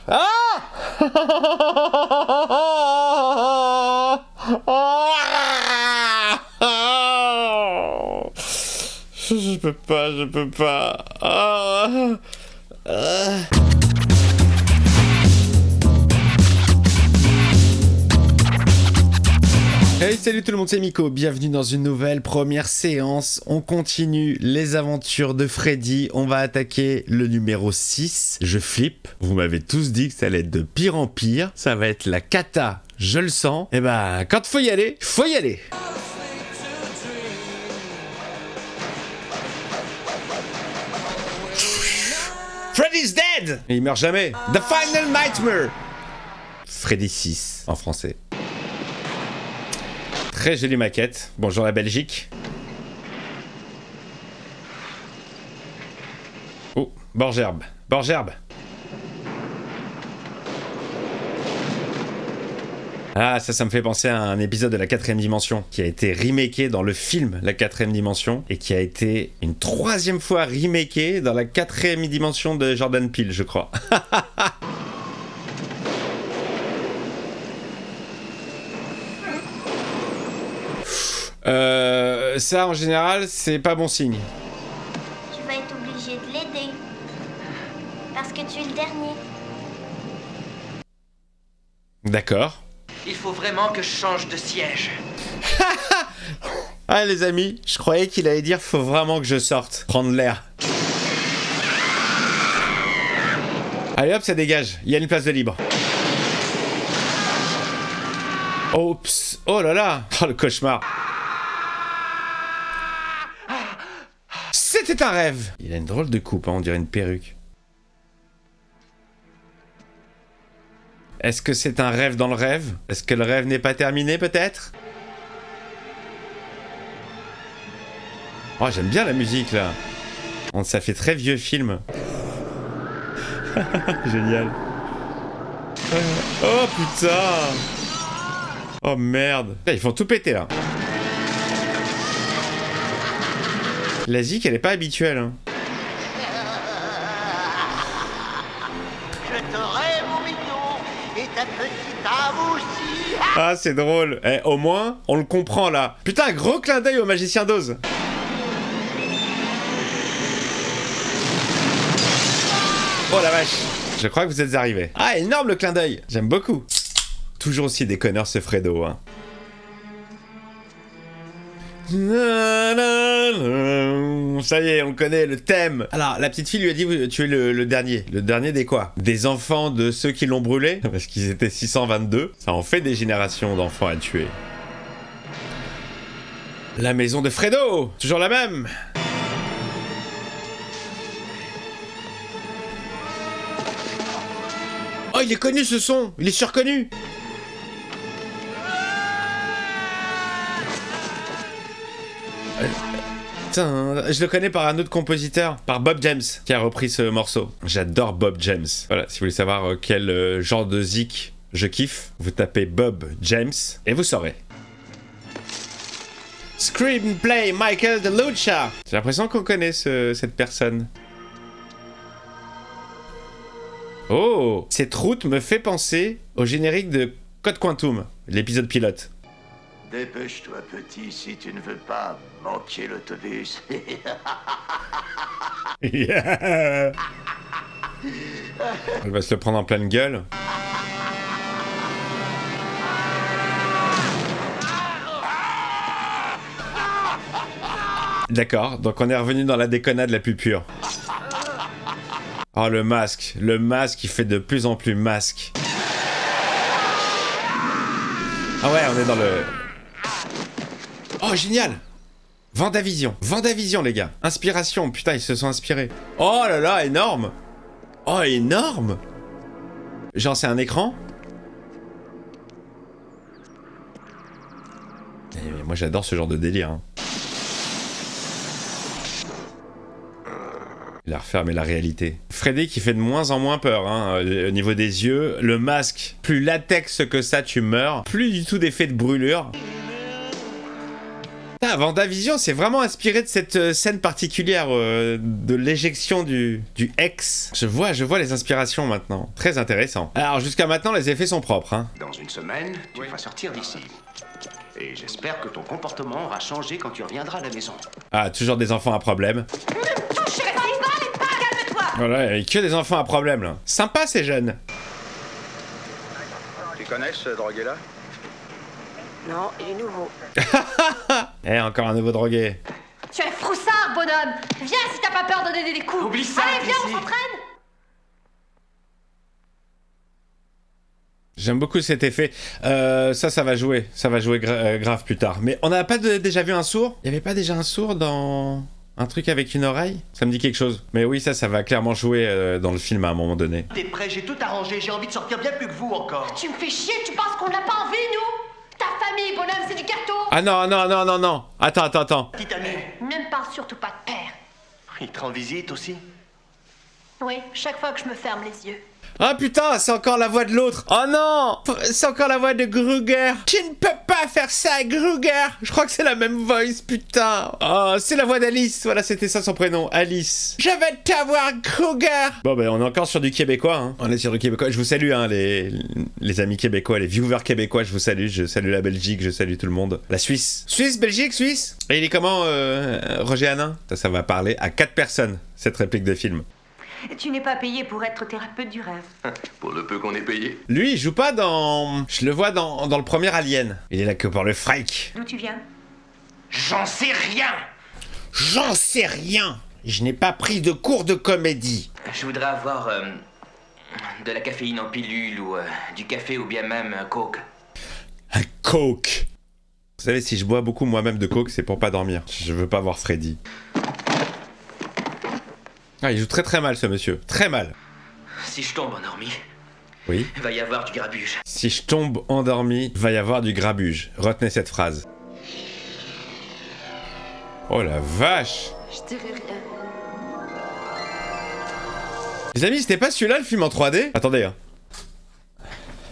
Je peux pas, je peux pas. Hey, salut tout le monde, c'est Miko, bienvenue dans une nouvelle première séance. On continue les aventures de Freddy, on va attaquer le numéro 6. Je flippe, vous m'avez tous dit que ça allait être de pire en pire, ça va être la cata, je le sens. Et bah, quand faut y aller, faut y aller. Freddy's dead! Et il meurt jamais. The Final Nightmare! Freddy 6 en français. Très jolie maquette. Bonjour la Belgique. Oh, Borgerbe. Borgerbe. Ah, ça me fait penser à un épisode de la 4ème dimension qui a été remaké dans le film La 4ème dimension et qui a été une 3e fois remaké dans la 4ème dimension de Jordan Peele, je crois. Ça en général, c'est pas bon signe. Tu vas être obligé de l'aider. Parce que tu es le dernier. D'accord. Il faut vraiment que je change de siège. Ah les amis, je croyais qu'il allait dire faut vraiment que je sorte, prendre l'air. Allez hop, ça dégage, il y a une place de libre. Oups, oh là là, oh le cauchemar. C'était un rêve. Il a une drôle de coupe, hein, on dirait une perruque. Est-ce que c'est un rêve dans le rêve? Est-ce que le rêve n'est pas terminé, peut-être? Oh, j'aime bien la musique, là. Ça fait très vieux film. Génial. Oh, putain. Oh, merde. Ils font tout péter, là. La zik, elle est pas habituelle, hein. Je t'aurai, mon mignon, et ta petite âme aussi. Ah, c'est drôle. Eh, au moins, on le comprend, là. Putain, gros clin d'œil au magicien d'Oz. Oh la vache. Je crois que vous êtes arrivés. Ah, énorme le clin d'œil. J'aime beaucoup. Toujours aussi déconneur ce Fredo, hein. Ça y est, on connaît le thème. Alors, la petite fille lui a dit tu es le dernier. Le dernier des quoi? Des enfants de ceux qui l'ont brûlé? Parce qu'ils étaient 622. Ça en fait des générations d'enfants à tuer. La maison de Fredo! Toujours la même! Oh, il est connu ce son! Il est surconnu! Putain, je le connais par un autre compositeur, par Bob James, qui a repris ce morceau. J'adore Bob James. Voilà, si vous voulez savoir quel genre de zik je kiffe, vous tapez Bob James et vous saurez. Screenplay Michael DeLucia. J'ai l'impression qu'on connaît cette personne. Oh, cette route me fait penser au générique de Code Quantum, l'épisode pilote. Dépêche-toi, petit, si tu ne veux pas manquer l'autobus. Yeah. Elle va se le prendre en pleine gueule. D'accord, donc on est revenu dans la déconnade la plus pure. Oh, le masque il fait de plus en plus masque. Ah ouais, on est dans le... Oh, génial! Vendavision, les gars. Inspiration, putain, ils se sont inspirés. Oh là là, énorme! Oh, énorme! Genre, c'est un écran? Et moi, j'adore ce genre de délire. Hein. Il a refermé la réalité. Freddy qui fait de moins en moins peur, hein, au niveau des yeux. Le masque, plus latex que ça, tu meurs. Plus du tout d'effet de brûlure. Ah, Vendavision, c'est vraiment inspiré de cette scène particulière de l'éjection du ex. Je vois les inspirations maintenant. Très intéressant. Alors, jusqu'à maintenant, les effets sont propres, hein. Dans une semaine, tu vas sortir d'ici. Et j'espère que ton comportement aura changé quand tu reviendras à la maison. Ah, toujours des enfants à problème. Calme-toi. Voilà, et que des enfants à problème, là. Sympa, ces jeunes. Tu connais ce drogué-là? Non, il est nouveau. Eh, encore un nouveau drogué. Tu es froussard, bonhomme. Viens si t'as pas peur de donner des coups. Oublie ça, Allez, viens, on Lizzie. s'entraîne. J'aime beaucoup cet effet. Ça va jouer. Ça va jouer grave plus tard. Mais on n'a pas déjà vu un sourd? Il y avait pas déjà un sourd dans un truc avec une oreille? Ça me dit quelque chose. Mais oui, ça va clairement jouer dans le film à un moment donné. T'es prêt, j'ai tout arrangé, j'ai envie de sortir bien plus que vous encore. Tu me fais chier, tu penses qu'on l'a pas envie, nous? Ta famille, bonhomme, c'est du gâteau. Ah non. Attends. Petite amie, Ne me parle surtout pas de père. il te rend visite aussi? Oui, chaque fois que je me ferme les yeux. Ah putain, c'est encore la voix de l'autre. Oh non, c'est encore la voix de Kruger. Tu ne peux pas faire ça, Kruger. Je crois que c'est la même voice, putain. Oh, c'est la voix d'Alice. Voilà, c'était ça son prénom, Alice. Je vais t'avoir, Kruger. Bon, ben, on est encore sur du québécois, hein. On est sur du québécois. Je vous salue, hein, les amis québécois, les viewers québécois, je vous salue. Je salue la Belgique, je salue tout le monde. La Suisse. Belgique. Et il est comment, Roger Hanin? Ça va parler à 4 personnes, cette réplique de film. Tu n'es pas payé pour être thérapeute du rêve. Pour le peu qu'on ait payé. Lui, il joue pas dans... Je le vois dans le premier Alien. Il est là que pour le fric. D'où tu viens? J'en sais rien. J'en sais rien. Je n'ai pas pris de cours de comédie. Je voudrais avoir de la caféine en pilule ou du café ou bien même un coke. Un coke. Vous savez, si je bois beaucoup moi-même de coke, c'est pour pas dormir. Je veux pas voir Freddy. Ah, il joue très mal, ce monsieur. Très mal. Si je tombe endormi, Oui. il va y avoir du grabuge. Si je tombe endormi, va y avoir du grabuge. Retenez cette phrase. Oh la vache. Je dirais rien. Les amis, c'était pas celui-là le film en 3D? Attendez, hein.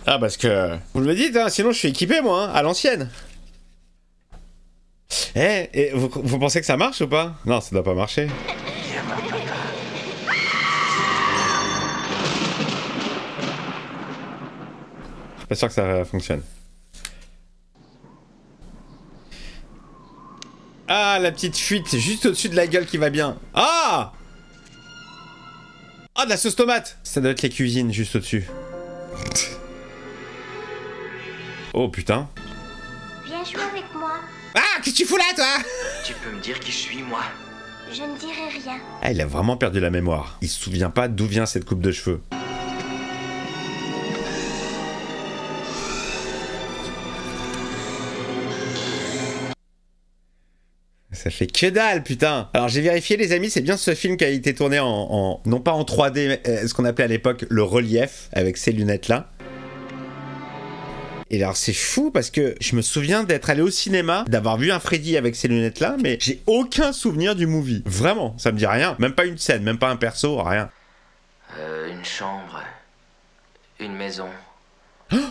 Ah, parce que... Vous me dites, hein, sinon je suis équipé, moi, hein, à l'ancienne. Et vous pensez que ça marche ou pas? Non, ça doit pas marcher. Pas sûr que ça fonctionne. Ah, la petite fuite juste au-dessus de la gueule qui va bien. Ah! Ah, de la sauce tomate! Ça doit être les cuisines juste au-dessus. Oh putain. Viens jouer avec moi. Ah, qu'est-ce que tu fous là, toi? Tu peux me dire qui je suis, moi? Je ne dirai rien. Ah, il a vraiment perdu la mémoire. Il se souvient pas d'où vient cette coupe de cheveux. Ça fait que dalle, putain. Alors j'ai vérifié, les amis, c'est bien ce film qui a été tourné non pas en 3D, mais ce qu'on appelait à l'époque le relief, avec ces lunettes-là. Et alors c'est fou parce que je me souviens d'être allé au cinéma, d'avoir vu un Freddy avec ces lunettes-là, mais j'ai aucun souvenir du movie. Vraiment, ça me dit rien. Même pas une scène, même pas un perso, rien. Une chambre. Une maison.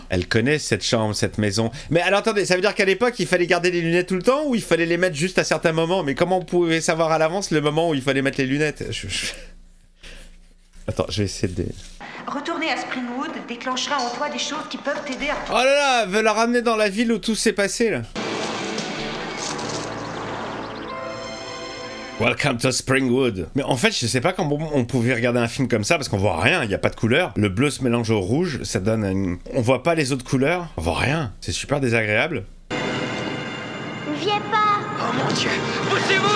Elle connaît cette chambre, cette maison. Mais alors attendez, ça veut dire qu'à l'époque, il fallait garder les lunettes tout le temps ou il fallait les mettre juste à certains moments? Mais comment on pouvait savoir à l'avance le moment où il fallait mettre les lunettes? Attends, je vais essayer de... Retourner à Springwood déclenchera en toi des choses qui peuvent t'aider à... Oh là là, elle veut la ramener dans la ville où tout s'est passé, là. Welcome to Springwood. Mais en fait, je sais pas comment on pouvait regarder un film comme ça parce qu'on voit rien, il y a pas de couleur. Le bleu se mélange au rouge, ça donne une... On voit pas les autres couleurs, on voit rien. C'est super désagréable. Viens pas. Oh mon Dieu! Poussez-vous!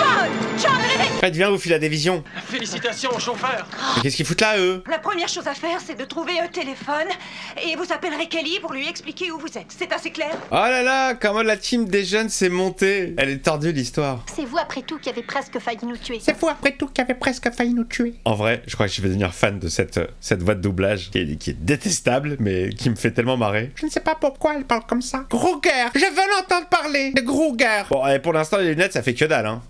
Faites, viens, vous filez des visions. Félicitations, chauffeur. Mais qu'est-ce qu'ils foutent là, eux? La première chose à faire, c'est de trouver un téléphone et vous appellerez Kelly pour lui expliquer où vous êtes. C'est assez clair? Oh là là, comment la team des jeunes s'est montée. Elle est tordue, l'histoire. C'est vous après tout qui avez presque failli nous tuer. C'est vous, après tout, qui avait presque failli nous tuer. En vrai, je crois que je vais devenir fan de cette voix de doublage qui est détestable, mais qui me fait tellement marrer. Je ne sais pas pourquoi elle parle comme ça. Kruger, je veux l'entendre parler de Kruger. Bon, et pour l'instant, les lunettes, ça fait que dalle, hein.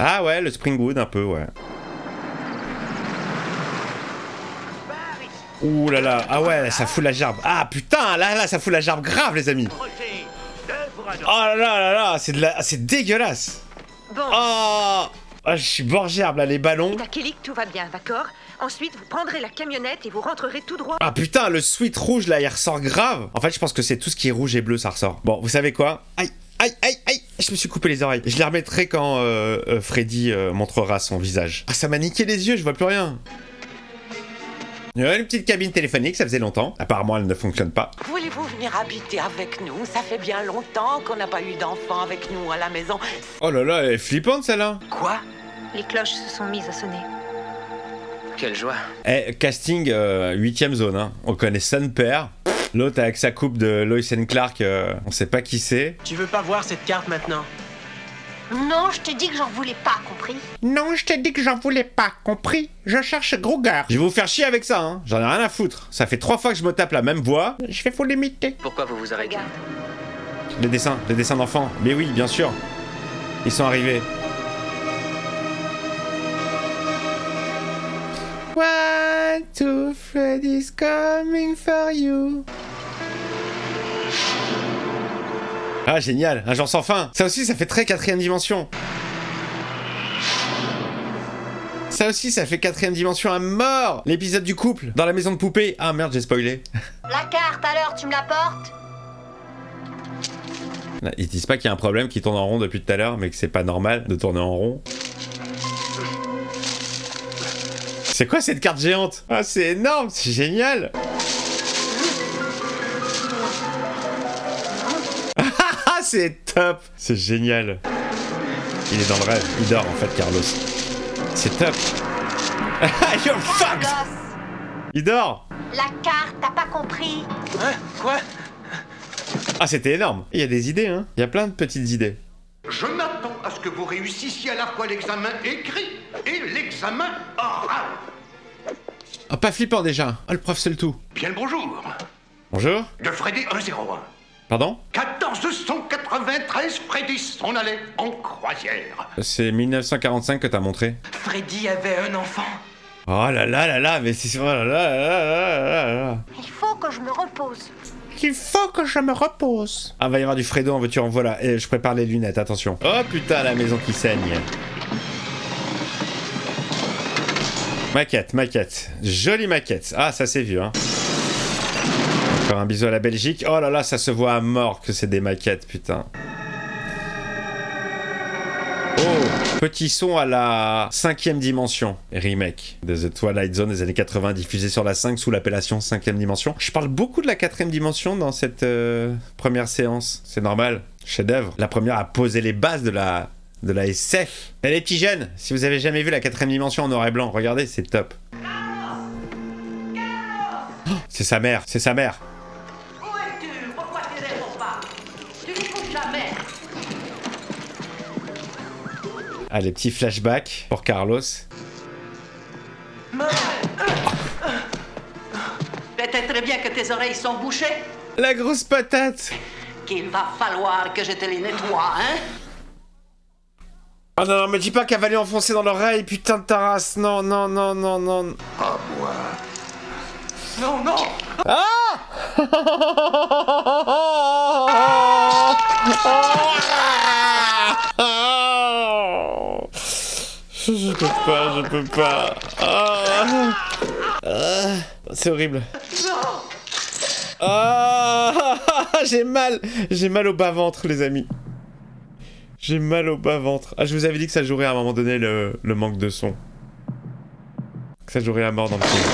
Ah ouais, le Springwood, un peu, ouais. Ouh là là, ah ouais, ça fout la gerbe. Ah putain, là, ça fout la gerbe grave, les amis. là là là, c'est dégueulasse. Bon, Oh, je suis bord gerbe là, les ballons. dites à Kelly que tout va bien, d'accord? Ensuite, vous prendrez la camionnette et vous rentrerez tout droit. Ah putain, le sweat rouge là, il ressort grave. En fait, je pense que c'est tout ce qui est rouge et bleu, ça ressort. Bon, vous savez quoi? Aïe, aïe, aïe, aïe. Je me suis coupé les oreilles. Je les remettrai quand Freddy montrera son visage. Ah, ça m'a niqué les yeux, je vois plus rien. Il y a une petite cabine téléphonique, ça faisait longtemps. Apparemment, elle ne fonctionne pas. Voulez-vous venir habiter avec nous? Ça fait bien longtemps qu'on n'a pas eu d'enfant avec nous à la maison. Oh là là, elle est flippante celle-là. Quoi? Les cloches se sont mises à sonner. Quelle joie. Eh, casting 8ème zone, hein. On connaît son père. L'autre avec sa coupe de Lois and Clark, on sait pas qui c'est. Tu veux pas voir cette carte maintenant? Non, je t'ai dit que j'en voulais pas, compris? Non, je t'ai dit que j'en voulais pas, compris? Je cherche Gruger. Je vais vous faire chier avec ça, hein. J'en ai rien à foutre. Ça fait 3 fois que je me tape la même voix. Je vais vous l'imiter. Pourquoi vous vous arrêtez? Regarde. Les dessins d'enfants. Mais oui, bien sûr. Ils sont arrivés. 1, 2, Freddy's coming for you. Ah, génial, un genre sans fin. Ça aussi, ça fait très 4ème dimension. Ça aussi, ça fait 4ème dimension à mort. L'épisode du couple, dans la maison de poupée. Ah merde, j'ai spoilé. La carte, alors, tu me la portes? Ils disent pas qu'il y a un problème qui tourne en rond depuis tout à l'heure, mais que c'est pas normal de tourner en rond. C'est quoi cette carte géante? Ah, c'est énorme, c'est génial. Ah, c'est top. C'est génial. Il est dans le rêve. Il dort en fait, Carlos. C'est top. You're fucked. Il dort. La carte, t'as pas compris? Hein? Quoi? Ah, c'était énorme. Il y a des idées, hein. Il y a plein de petites idées. Je m'attends à ce que vous réussissiez à la fois l'examen écrit et l'examen oral. Ah, pas flippant déjà. Ah, le prof, c'est le tout. Bien le bonjour. Bonjour. De Freddy 101. Pardon? 1493, Freddy s'en allait en croisière. C'est 1945 que t'as montré. Freddy avait un enfant. Oh là là là là, mais c'est... Oh là là là là là là. Il faut que je me repose. Il faut que je me repose. Ah, va y avoir du Fredo en voiture, en voilà. Et je prépare les lunettes, attention. Oh putain, la maison qui saigne. Maquette, maquette. Jolie maquette. Ah, ça c'est vieux, hein. Encore un bisou à la Belgique. Oh là là, ça se voit à mort que c'est des maquettes, putain. Oh, petit son à la 5ème dimension. Remake de The Twilight Zone des années 80, diffusé sur la 5 sous l'appellation 5ème dimension. Je parle beaucoup de la 4ème dimension dans cette première séance. C'est normal, chef-d'œuvre. La première a posé les bases de la SF. Et les petits jeunes, si vous avez jamais vu la 4ème dimension en noir et blanc, regardez, c'est top. Oh, c'est sa mère, c'est sa mère. Où es-tu? Pourquoi tu réponds pas? Tu n'écoutes jamais. Ah, les petits flashbacks pour Carlos. Peut-être bien que tes oreilles sont bouchées. La grosse patate. Qu'il va falloir que je te les nettoie, hein? Oh non, non, me dis pas qu'elle va lui enfoncer dans l'oreille, putain de ta race. Non, non, non, non, non. Pas moi. Non, non. Je peux pas. C'est horrible. J'ai mal au bas-ventre, les amis. J'ai mal au bas-ventre. Ah, je vous avais dit que ça jouerait à un moment donné le manque de son. Que ça jouerait à mort dans le film.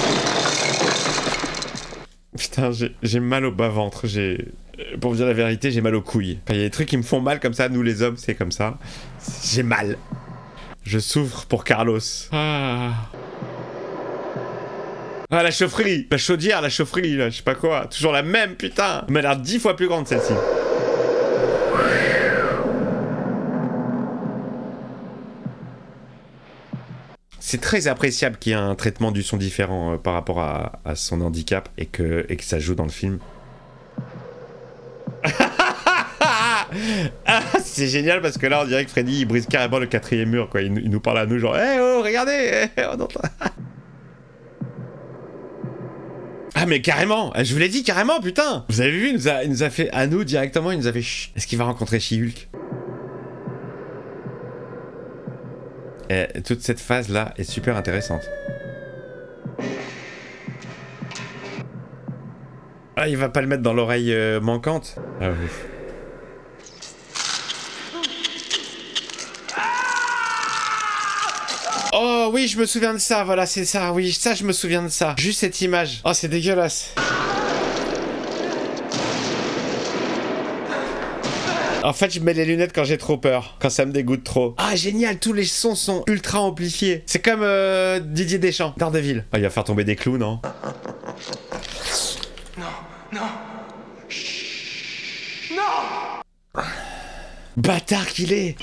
Putain, j'ai mal au bas-ventre. Pour vous dire la vérité, j'ai mal aux couilles. Quand il y a des trucs qui me font mal comme ça, nous les hommes, c'est comme ça. J'ai mal. Je souffre pour Carlos. Ah, la chaufferie. La chaudière, la chaufferie, là, je sais pas quoi. Toujours la même, putain. Mais elle a l'air 10 fois plus grande, celle-ci. C'est très appréciable qu'il y ait un traitement du son différent par rapport à son handicap et que ça joue dans le film. Ah, c'est génial parce que là on dirait que Freddy il brise carrément le 4ème mur quoi. Il nous parle à nous genre hey, oh regardez oh, non. Ah Ah mais carrément, je vous l'ai dit carrément, putain. Vous avez vu, il nous a fait à nous directement, il nous a fait chut. Est-ce qu'il va rencontrer She-Hulk? Et toute cette phase là est super intéressante. Ah, il va pas le mettre dans l'oreille manquante. Ah oui. Oh oui, je me souviens de ça, voilà, c'est ça, oui, ça je me souviens de ça. Juste cette image. Oh, c'est dégueulasse. En fait, je mets les lunettes quand j'ai trop peur, quand ça me dégoûte trop. Ah, génial, tous les sons sont ultra amplifiés. C'est comme Didier Deschamps, Daredevil. Ah, il va faire tomber des clous, non? Non. Bâtard qu'il est.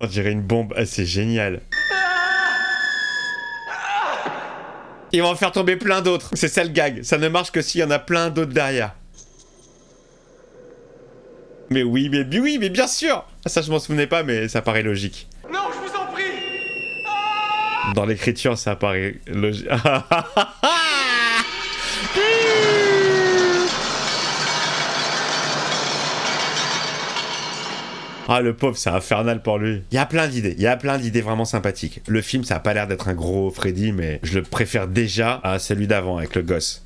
On dirait une bombe, ah, c'est génial. Ils vont en faire tomber plein d'autres. C'est ça le gag. Ça ne marche que s'il y en a plein d'autres derrière. Mais oui, mais bien sûr. Ça, je m'en souvenais pas, mais ça paraît logique. Non, je vous en prie. Dans l'écriture, ça paraît logique. Ah, le pauvre, c'est infernal pour lui. Il y a plein d'idées vraiment sympathiques. Le film, ça a pas l'air d'être un gros Freddy, mais je le préfère déjà à celui d'avant avec le gosse.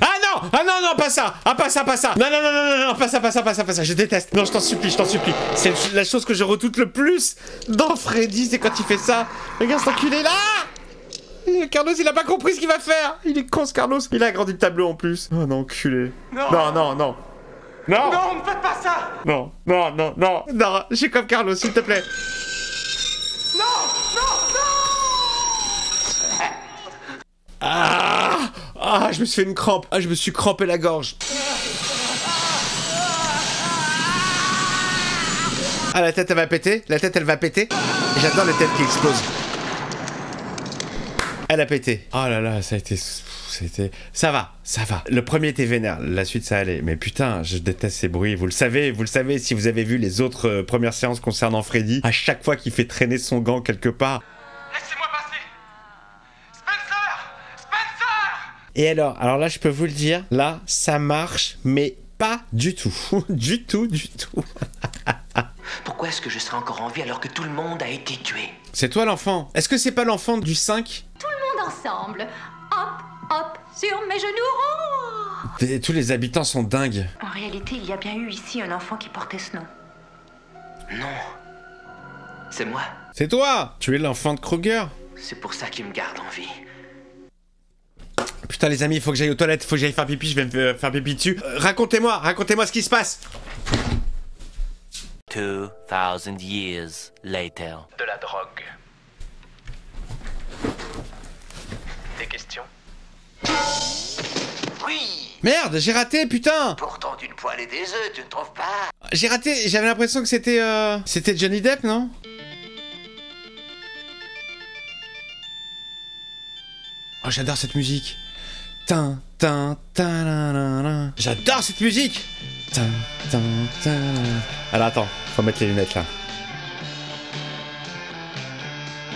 Ah non, pas ça. Ah, pas ça. Non, pas ça. Je déteste. Non, je t'en supplie. C'est la chose que je redoute le plus dans Freddy, c'est quand il fait ça. Regarde cet enculé là. Carlos, il a pas compris ce qu'il va faire. Il est con, ce Carlos. Il a agrandi le tableau en plus. Oh non, enculé. Non. Non, ne faites pas ça. Non, je suis comme Carlos, s'il te plaît. Non. Ah, je me suis fait une crampe. Ah, je me suis crampé la gorge. Ah, la tête, elle va péter. J'adore les têtes qui explosent. Elle a pété. Oh là là, ça a été... Ça va. Le premier était vénère, la suite ça allait. Mais putain, je déteste ces bruits. Vous le savez si vous avez vu les autres premières séances concernant Freddy. À chaque fois qu'il fait traîner son gant quelque part. Laissez-moi passer. Spencer. Et alors là, je peux vous le dire, là, ça marche, mais pas du tout. du tout. Pourquoi est-ce que je serais encore en vie alors que tout le monde a été tué? C'est toi l'enfant. Est-ce que c'est pas l'enfant du 5? Tout le monde ensemble. Hop, sur mes genoux. Tous les habitants sont dingues. En réalité, il y a bien eu ici un enfant qui portait ce nom. Non. C'est moi. C'est toi. Tu es l'enfant de Kruger. C'est pour ça qu'il me garde en vie. Putain les amis, il faut que j'aille aux toilettes, faut que j'aille faire pipi, je vais me faire pipi dessus. Racontez-moi ce qui se passe. 2000 years later. De la drogue. Des questions? Oui. Merde, j'ai raté, putain. Pourtant d'une poêle et des œufs, tu ne trouves pas? J'ai raté, j'avais l'impression que c'était Johnny Depp, non? Oh, j'adore cette musique. J'adore cette musique. Alors attends, faut mettre les lunettes là.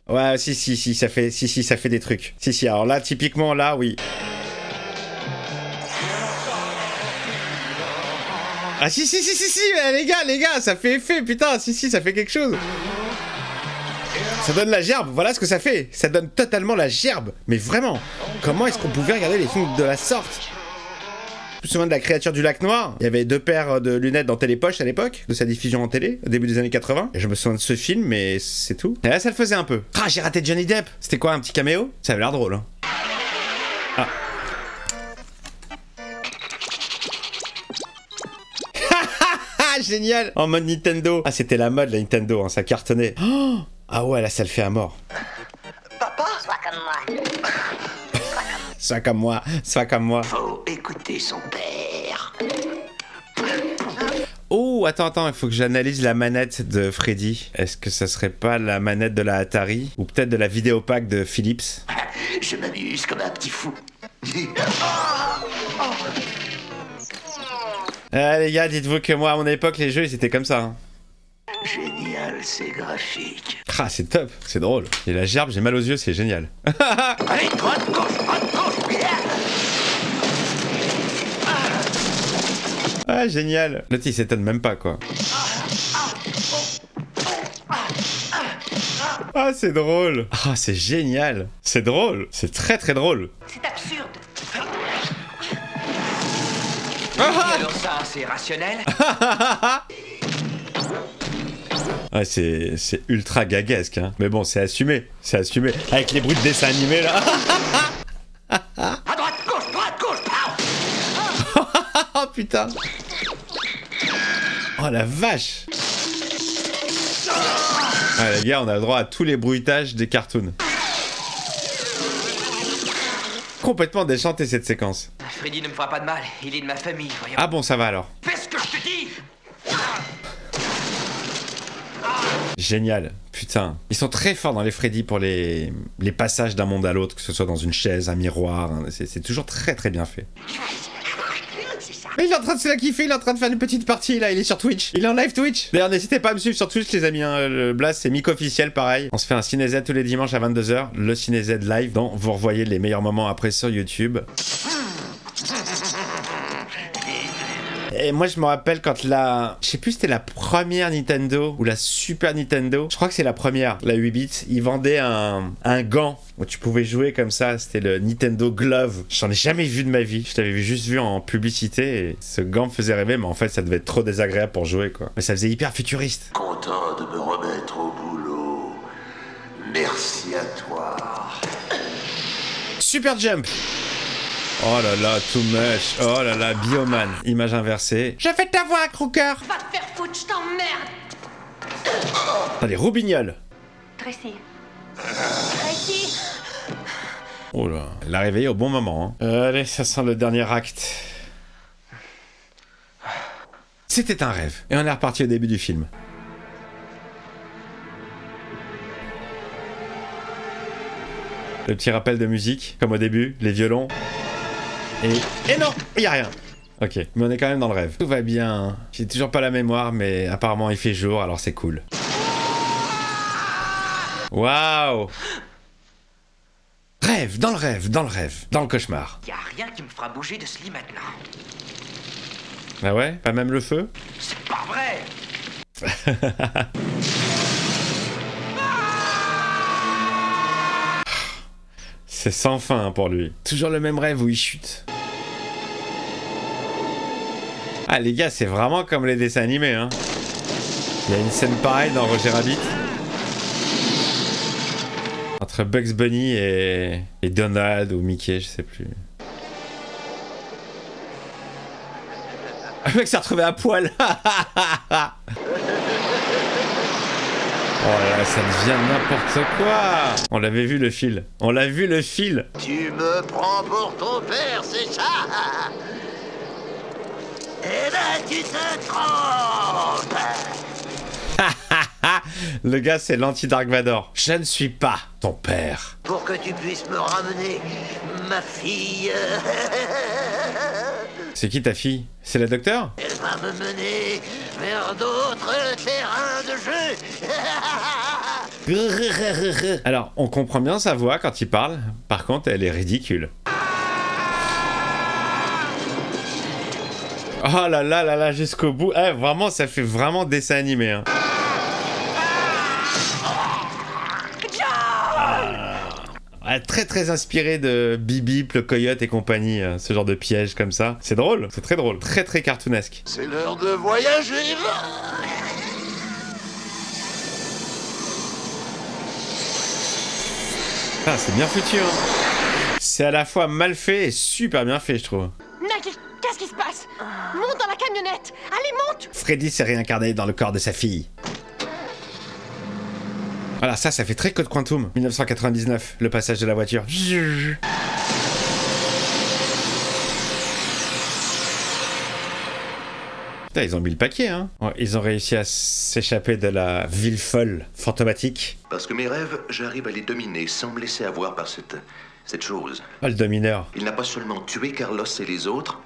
Ouais, si, ça fait des trucs. Si, alors là, typiquement, là, oui. Ah si, les gars, ça fait effet, putain, si, ça fait quelque chose. Ça donne la gerbe, voilà ce que ça fait. Ça donne totalement la gerbe. Mais vraiment, comment est-ce qu'on pouvait regarder les films de la sorte? Je me souviens de La créature du lac noir. Il y avait 2 paires de lunettes dans Télépoche à l'époque, de sa diffusion en télé, au début des années 80. Et je me souviens de ce film, mais c'est tout. Et là, ça le faisait un peu. Ah, j'ai raté Johnny Depp. C'était quoi, un petit caméo? Ça avait l'air drôle, hein. Ah. Génial. En mode Nintendo. Ah, c'était la mode, la Nintendo, hein, ça cartonnait. Oh, ah ouais, là, ça le fait à mort. Papa? Sois comme moi. Faut écouter son père. Oh, attends, il faut que j'analyse la manette de Freddy. Est-ce que ça serait pas la manette de la Atari? Ou peut-être de la Vidéopack de Philips? Je m'amuse comme un petit fou. Ah les gars, dites-vous que moi, à mon époque, les jeux, ils étaient comme ça. Hein. Génial, c'est graphique. Ah, c'est top, c'est drôle. Et la gerbe, j'ai mal aux yeux, c'est génial. Allez, droite, gauche, yeah. Ah, génial. L'autre, il s'étonne même pas, quoi. Ah, c'est drôle. Ah, c'est génial. C'est drôle. C'est très très drôle. C'est absurde. Alors ça, c'est rationnel? Ah, c'est ultra gaguesque, hein. Mais bon, c'est assumé. C'est assumé. Avec les bruits de dessin animé, là. À droite, gauche, pow. Oh, putain. Oh, la vache. Ah, les gars, on a le droit à tous les bruitages des cartoons. Complètement déchanté, cette séquence. Freddy ne me fera pas de mal, il est de ma famille, voyons. Ah bon, ça va alors. Fais ce que je te dis! Génial, putain. Ils sont très forts dans les Freddy pour les passages d'un monde à l'autre, que ce soit dans une chaise, un miroir. Hein. C'est toujours très très bien fait. Mais il est en train de se la kiffer, il est en train de faire une petite partie là, il est sur Twitch. Il est en live Twitch. D'ailleurs, n'hésitez pas à me suivre sur Twitch, les amis. Hein. Le Blast, c'est Mick officiel, pareil. On se fait un CinéZ tous les dimanches à 22h, le CinéZ live, dont vous revoyez les meilleurs moments après sur YouTube. Et moi je me rappelle quand la... Je sais plus si c'était la première Nintendo ou la Super Nintendo. Je crois que c'est la première, la 8 bits. Ils vendaient un gant où tu pouvais jouer comme ça. C'était le Nintendo Glove. J'en ai jamais vu de ma vie. Je l'avais juste vu en publicité et ce gant me faisait rêver. Mais en fait ça devait être trop désagréable pour jouer quoi. Mais ça faisait hyper futuriste. Content de me remettre au boulot. Merci à toi. Super Jump. Oh là là, too much. Oh là là, Bioman. Image inversée. Je vais t'avoir, Crooker. Va te faire foutre, je t'emmerde. Allez, Roubignoles. Tracy. Tracy. Oh là, elle l'a réveillé au bon moment. Hein. Allez, ça sent le dernier acte. C'était un rêve. Et on est reparti au début du film. Le petit rappel de musique, comme au début, les violons. Et non, il y a rien. Ok, mais on est quand même dans le rêve. Tout va bien. J'ai toujours pas la mémoire, mais apparemment il fait jour, alors c'est cool. Waouh. Rêve, dans le rêve, dans le rêve, dans le cauchemar. Y a rien qui me fera bouger de ce lit maintenant. Ah ouais? Pas même le feu? C'est pas vrai! C'est sans fin hein, pour lui. Toujours le même rêve où il chute. Ah les gars, c'est vraiment comme les dessins animés hein. Il y a une scène pareille dans Roger Rabbit. Entre Bugs Bunny et Donald ou Mickey, je sais plus. Le mec s'est retrouvé à poil. Oh là là, ça devient n'importe quoi. On l'avait vu le fil. On l'a vu le fil. Tu me prends pour ton père, c'est ça? Eh ben, tu te trompes. Le gars, c'est l'anti-Dark Vador. Je ne suis pas ton père. Pour que tu puisses me ramener ma fille. C'est qui ta fille? C'est la docteur? Elle va me mener vers d'autres terrains de jeu. Alors, on comprend bien sa voix quand il parle. Par contre, elle est ridicule. Oh là là là là, jusqu'au bout. Eh, vraiment, ça fait vraiment dessin animé. Hein. Très très inspiré de Bip, le coyote et compagnie, ce genre de piège comme ça. C'est drôle, c'est très drôle, très très cartoonesque. C'est l'heure de voyager. Ah, c'est bien foutu, hein. C'est à la fois mal fait et super bien fait, je trouve. Nike, qu'est-ce qui se passe? Monte dans la camionnette. Allez, monte. Freddy s'est réincarné dans le corps de sa fille. Voilà, ça fait très Code Quantum. 1999, le passage de la voiture. Putain, ils ont mis le paquet, hein. Ouais, ils ont réussi à s'échapper de la ville folle, fantomatique. Parce que mes rêves, j'arrive à les dominer sans me laisser avoir par cette chose. Oh, le domineur. Il n'a pas seulement tué Carlos et les autres,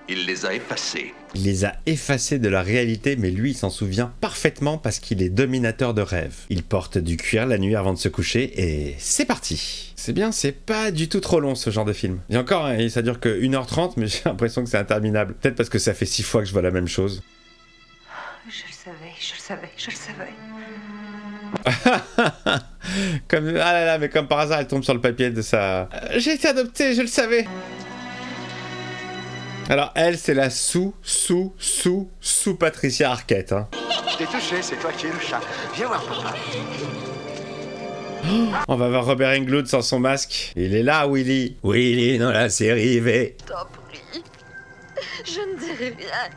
Il les a effacés. Il les a effacés de la réalité, mais lui, il s'en souvient parfaitement parce qu'il est dominateur de rêves. Il porte du cuir la nuit avant de se coucher et c'est parti. C'est bien, c'est pas du tout trop long ce genre de film. Et encore, hein, ça dure que 1h30, mais j'ai l'impression que c'est interminable. Peut-être parce que ça fait 6 fois que je vois la même chose. Je le savais, je le savais, je le savais. Comme, ah là là, mais comme par hasard, elle tombe sur le papier de sa... J'ai été adoptée, je le savais. Alors elle, c'est la sous Patricia Arquette. Hein. T'es touché, c'est toi qui es le chat. Viens voir papa. On va voir Robert Englund sans son masque. Il est là, Willy. Willy dans la série V. T'en prie. Je ne dirai rien.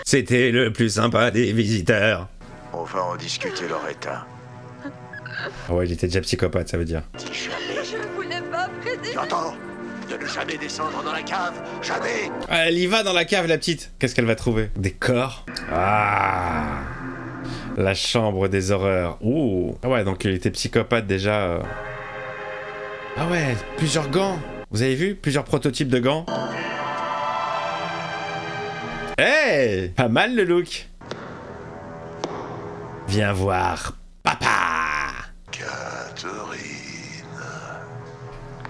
C'était le plus sympa des visiteurs. On va en discuter, Loretta. Ah ouais, il était déjà psychopathe, ça veut dire. Je voulais pas, Freddy. Tu entends? De ne jamais descendre dans la cave. Jamais. Elle y va dans la cave, la petite. Qu'est-ce qu'elle va trouver? Des corps. Ah, la chambre des horreurs. Ouh. Ah ouais, donc il était psychopathe déjà. Ah ouais, plusieurs gants. Vous avez vu? Plusieurs prototypes de gants. Hey, pas mal le look. Viens voir papa.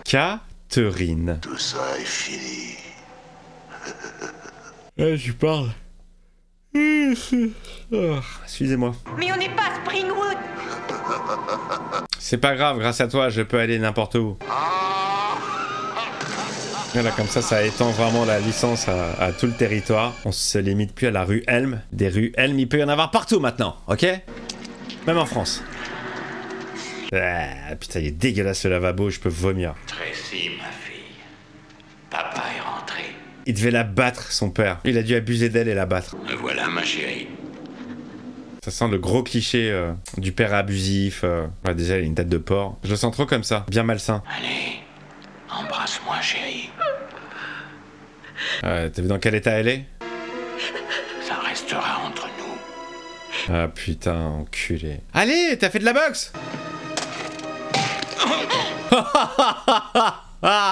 Catherine. Tout ça est fini. Je parle. Oh, excusez-moi. Mais on n'est pas à Springwood. C'est pas grave, grâce à toi, je peux aller n'importe où. Voilà, comme ça étend vraiment la licence à tout le territoire. On se limite plus à la rue Elm. Des rues Elm, il peut y en avoir partout maintenant, ok? Même en France. Ah, putain, il est dégueulasse ce lavabo, je peux vomir. Tracy, ma fille. Papa est rentré. Il devait la battre, son père. Il a dû abuser d'elle et la battre. Me voilà, ma chérie. Ça sent le gros cliché du père abusif. Ouais, déjà, il a une tête de porc. Je le sens trop comme ça, bien malsain. Allez, embrasse-moi, chérie. T'as vu dans quel état elle est? Ça restera entre nous. Ah putain, enculé. Allez, t'as fait de la boxe.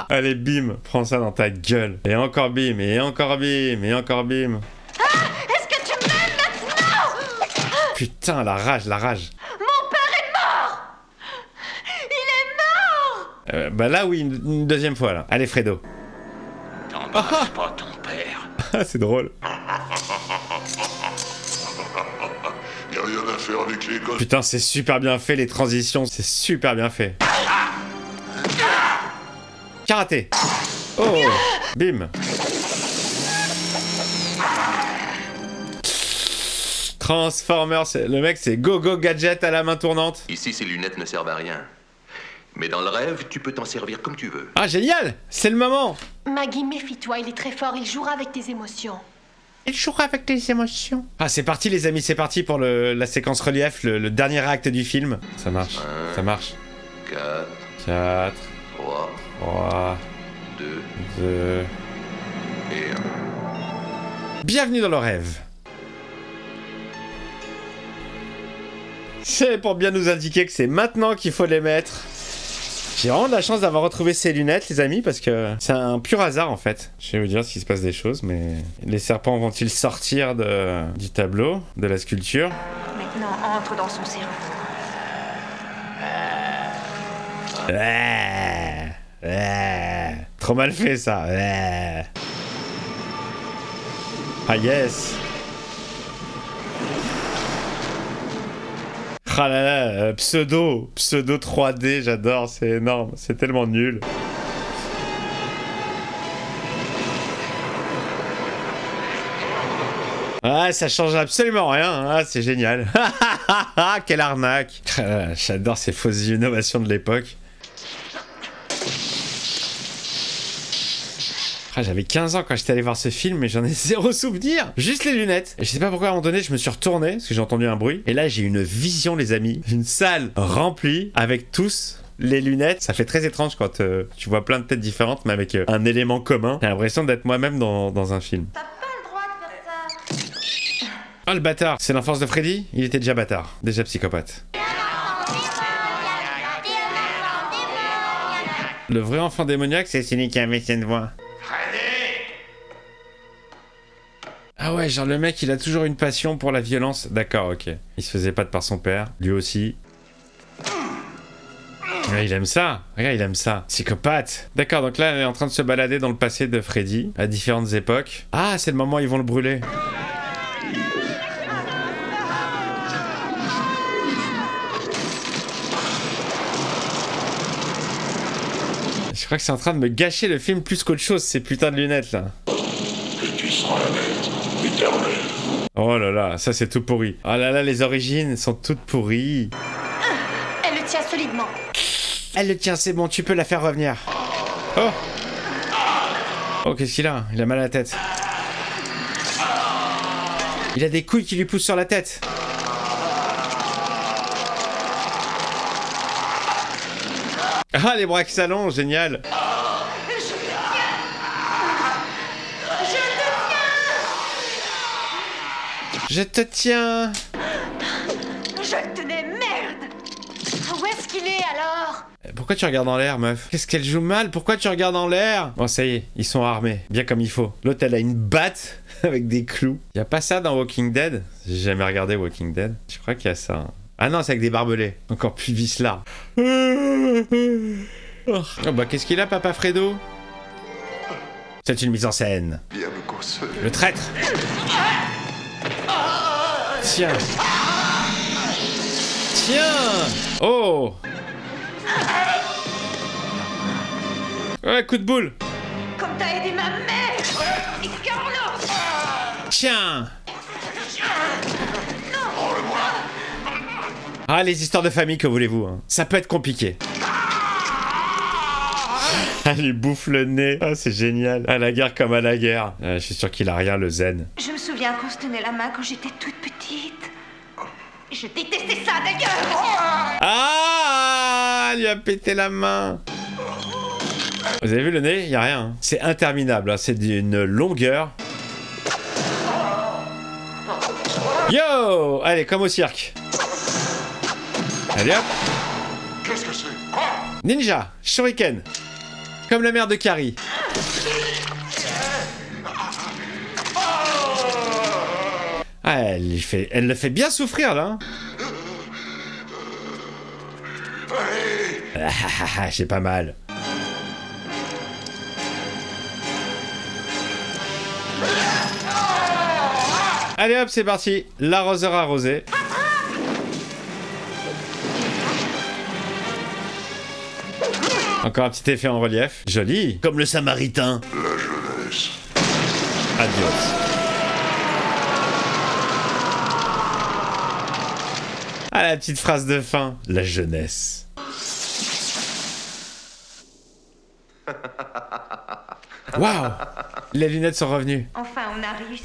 Allez, bim, prends ça dans ta gueule. Et encore bim, et encore bim, et encore bim. Est-ce que tu m'aimes maintenant? Putain, la rage, la rage. Mon père est mort. Il est mort. Bah là, oui, une deuxième fois, là. Allez, Fredo. T'embrasses pas ton père. Ah, c'est drôle. Y'a rien à faire avec les gosses. Putain, c'est super bien fait, les transitions, c'est super bien fait. Karaté. Oh, bim. Transformers, le mec c'est go-go gadget à la main tournante. Ici, ces lunettes ne servent à rien. Mais dans le rêve, tu peux t'en servir comme tu veux. Ah, génial. C'est le moment. Maggie, méfie-toi, il est très fort, il jouera avec tes émotions. Il jouera avec tes émotions. Ah, c'est parti les amis, c'est parti pour la séquence relief, le dernier acte du film. Ça marche, ça marche. 4, 3, 2, et 1. Bienvenue dans le rêve. C'est pour bien nous indiquer que c'est maintenant qu'il faut les mettre. J'ai vraiment de la chance d'avoir retrouvé ces lunettes, les amis, parce que c'est un pur hasard, en fait. Je vais vous dire s'il se passe des choses, mais... Les serpents vont-ils sortir du tableau, de la sculpture? Maintenant, entre dans son cerveau. Trop mal fait, ça. Ah, yes. Ah là là, pseudo 3D, j'adore, c'est énorme, c'est tellement nul. Ah, ça change absolument rien, ah, c'est génial. Quelle arnaque. J'adore ces fausses innovations de l'époque. Ah, j'avais 15 ans quand j'étais allé voir ce film, mais j'en ai zéro souvenir. Juste les lunettes. Et je sais pas pourquoi à un moment donné, je me suis retourné, parce que j'ai entendu un bruit. Et là, j'ai une vision, les amis. Une salle remplie avec tous les lunettes. Ça fait très étrange quand tu vois plein de têtes différentes, mais avec un élément commun. J'ai l'impression d'être moi-même dans un film. T'as pas le droit de faire ça. Oh, le bâtard. C'est l'enfance de Freddy? Il était déjà bâtard. Déjà psychopathe. Le vrai enfant démoniaque, c'est celui qui avait cette voix. Ah ouais, genre le mec, il a toujours une passion pour la violence. D'accord, ok. Il se faisait pas de par son père, lui aussi. Ouais, il aime ça. Regarde, il aime ça. Psychopathe. D'accord, donc là, elle est en train de se balader dans le passé de Freddy, à différentes époques. Ah, c'est le moment où ils vont le brûler. Je crois que c'est en train de me gâcher le film plus qu'autre chose, ces putains de lunettes, là. Et tu seras la maître éternelle. Oh là là, ça c'est tout pourri. Oh là là, les origines sont toutes pourries. Elle le tient solidement. Elle le tient, c'est bon, tu peux la faire revenir. Oh. Oh, qu'est-ce qu'il a? Il a mal à la tête. Il a des couilles qui lui poussent sur la tête. Ah, les bras qui s'allongent, génial. Je te tiens. Je tenais, merde. Où est-ce qu'il est alors? Pourquoi tu regardes en l'air, meuf? Qu'est-ce qu'elle joue mal? Pourquoi tu regardes en l'air? Bon, ça y est, ils sont armés, bien comme il faut. L'autre, elle a une batte avec des clous. Y a pas ça dans Walking Dead? J'ai jamais regardé Walking Dead. Je crois qu'il y a ça. Ah non, c'est avec des barbelés. Encore plus vicelard. Oh bah, qu'est-ce qu'il a, Papa Fredo? C'est une mise en scène. Viens me consoler. Le traître. Tiens. Tiens. Oh. Ouais, coup de boule. Comme t'as aidé ma mère. Et Carlos. Tiens. Ah, les histoires de famille, que voulez-vous, hein. Ça peut être compliqué. Ah, il bouffe le nez. Ah, c'est génial. À la guerre comme à la guerre. Je suis sûr qu'il a rien, le zen. Je me souviens qu'on se tenait la main quand j'étais toute petite. Je détestais ça d'ailleurs. Ah, il lui a pété la main. Vous avez vu le nez? Y a rien, hein. C'est interminable, hein. C'est d'une longueur. Yo! Allez, comme au cirque. Allez hop. Qu'est-ce que c'est? Quoi? Ninja, shuriken. Comme la mère de Carrie. Ah, elle le fait bien souffrir, là. Ah, j'ai pas mal. Allez hop, c'est parti. L'arroseur arrosé. Encore un petit effet en relief. Joli. Comme le Samaritain. La jeunesse. Adios. Ah, la petite phrase de fin. La jeunesse. Waouh. Les lunettes sont revenues. Enfin, on a réussi.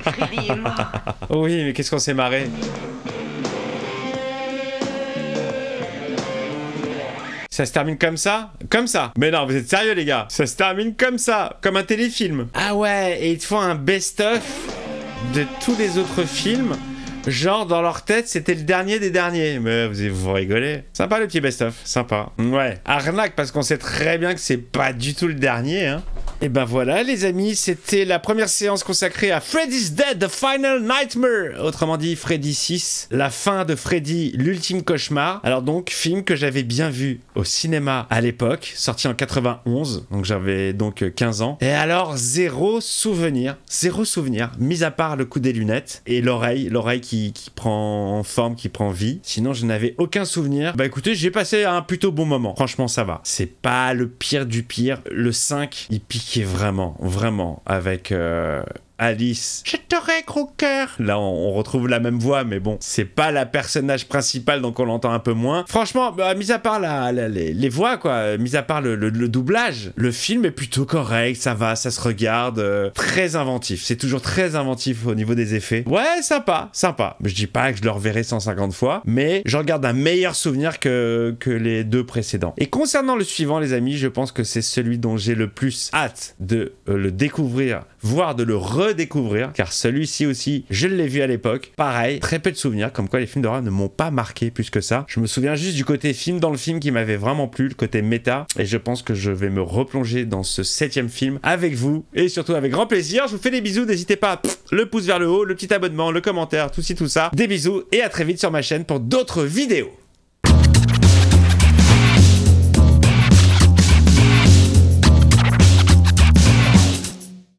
Freddy est mort. Oui, mais qu'est-ce qu'on s'est marré. Ça se termine comme ça? Comme ça? Mais non, vous êtes sérieux, les gars? Ça se termine comme ça, comme un téléfilm. Ah ouais, et ils te font un best-of de tous les autres films. Genre, dans leur tête, c'était le dernier des derniers. Mais vous rigolez. Sympa, le petit best-of. Sympa. Ouais. Arnaque, parce qu'on sait très bien que c'est pas du tout le dernier, hein. Et ben voilà, les amis, c'était la première séance consacrée à Freddy's Dead, The Final Nightmare. Autrement dit, Freddy 6, la fin de Freddy, l'ultime cauchemar. Alors donc, film que j'avais bien vu au cinéma à l'époque, sorti en 91, donc j'avais donc 15 ans. Et alors, zéro souvenir, mis à part le coup des lunettes et l'oreille qui prend forme, qui prend vie. Sinon, je n'avais aucun souvenir. Bah écoutez, j'ai passé un plutôt bon moment. Franchement, ça va. C'est pas le pire du pire. Le 5, il piquait vraiment avec Alice. Je t'aurais, gros cœur. Là, on retrouve la même voix, mais bon, c'est pas la personnage principale, donc on l'entend un peu moins. Franchement, bah, mis à part les voix, quoi, mis à part le doublage, le film est plutôt correct, ça va, ça se regarde. Très inventif. C'est toujours très inventif au niveau des effets. Ouais, sympa. Je dis pas que je le reverrai 150 fois, mais j'en garde un meilleur souvenir que les deux précédents. Et concernant le suivant, les amis, je pense que c'est celui dont j'ai le plus hâte de le découvrir, voire de le redécouvrir, car celui-ci aussi, je l'ai vu à l'époque. Pareil, très peu de souvenirs, comme quoi les films d'horreur ne m'ont pas marqué plus que ça. Je me souviens juste du côté film dans le film qui m'avait vraiment plu, le côté méta, et je pense que je vais me replonger dans ce 7e film avec vous, et surtout avec grand plaisir. Je vous fais des bisous, n'hésitez pas à le pouce vers le haut, le petit abonnement, le commentaire, tout ci tout ça. Des bisous, et à très vite sur ma chaîne pour d'autres vidéos.